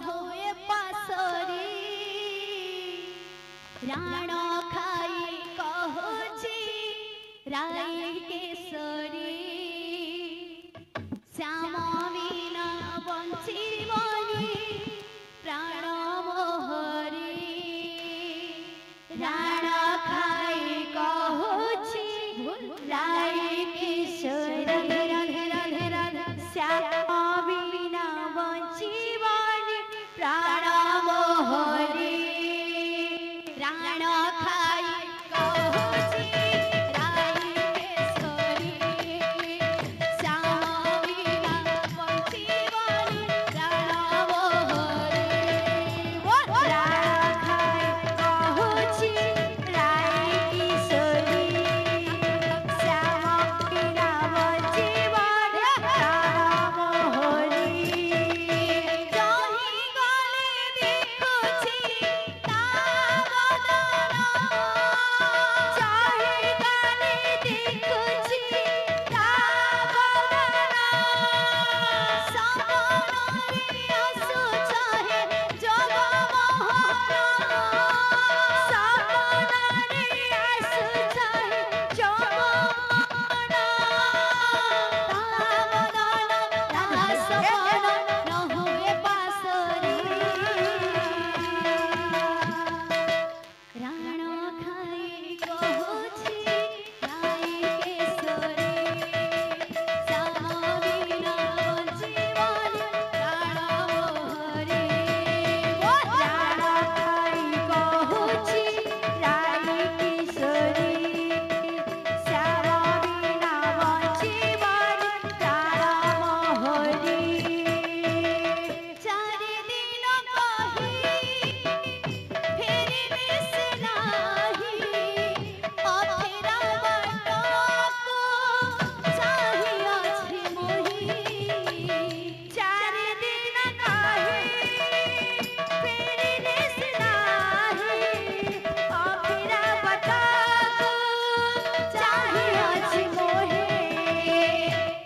होए पासरी राण खाई कहूची राय केसरी श्याम बिना बंचीबनी प्राण मोहरी राण खाई कहूची राय केसरी श्याम बिना बंचीबनी प्राण मोहरी राण खाई कहूची राय केसरी श्याम बिना बंचीबनी प्राण मोहरी राण खाई कहूची राय केसरी श्याम बिना बंचीबनी प्राण मोहरी जही गले देखुची ता बदन जही गले देखुची ता बदन सपनरे आसु चाहे जगमोहन सपनरे आसु चाहे जगमोहन ता बदन ता सपन न हुए पासरी राण खाई कहूची राय केसरी श्याम बिना बंचीबनी प्राण मोहरी राण खाई कहूची राय केसरी श्याम बिना बंचीबनी प्राण मोहरी चारि दिन कही फेरिबे से नाही अफेरा बाटको चाहिअछि मोहि चारि दिन कही फेरिबे से नाही अफेरा बाटको चाहिअछि मोहि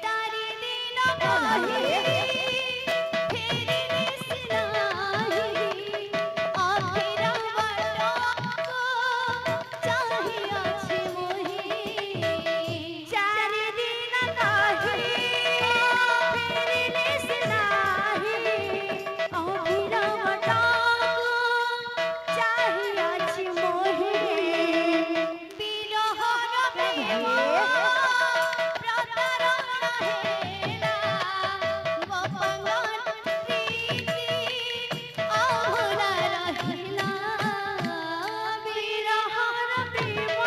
चारि दिन कही फेरिबे से नाही अफेरा बाटको चाहिअछि मोहि चारि दिन कही फेरिबे से नाही अफेरा बाटको चाहिअछि मोहि बिरहर प्रेम प्रतारण हेला गोपगण प्रीति अभुला रहिला बिरहर प्रेम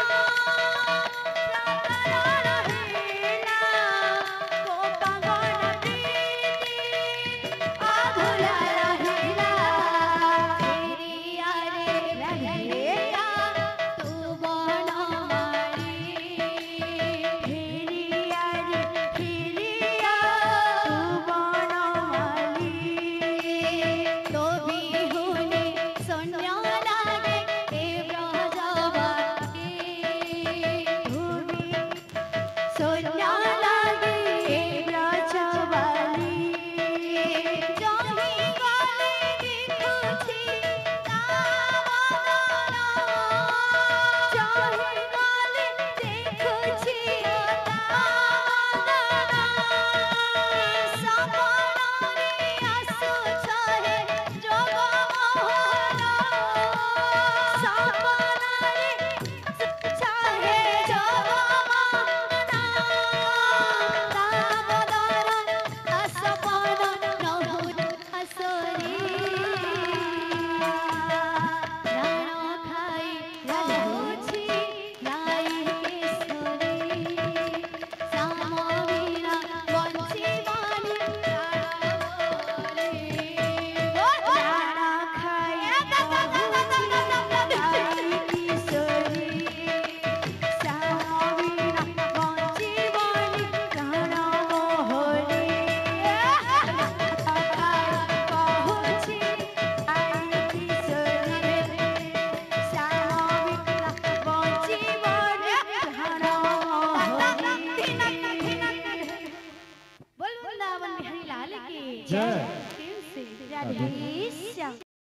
प्रतारण हेला गोपगण प्रीति अभुला रहिला फेरिया रे फेरिया तू बनमाली फेरिया रे फेरिया तू बनमाली तो बिहुने शून्य लागे हे ब्रजवासी भूमि शून्य लागे हे ब्रजवासी जही गले देखुची ता बदन जही गले देखुची ता बदन सपनरे आसु चाहे जगमोहन सपनरे चाहे जगमोहन ता बदन ता सपन न हुए पासरी राण खाई कहूची राय केसरी श्याम बिना बंचीबनी प्राण मोहरी राण खाई कहूची राय केसरी श्याम बिना बंचीबनी प्राण मोहरी कहूची राय केसरी श्याम बिना बंचीबनी प्राण मोहरी बोल वृंदावन बिहारी लाल की जय। दिल से राधे श्याम।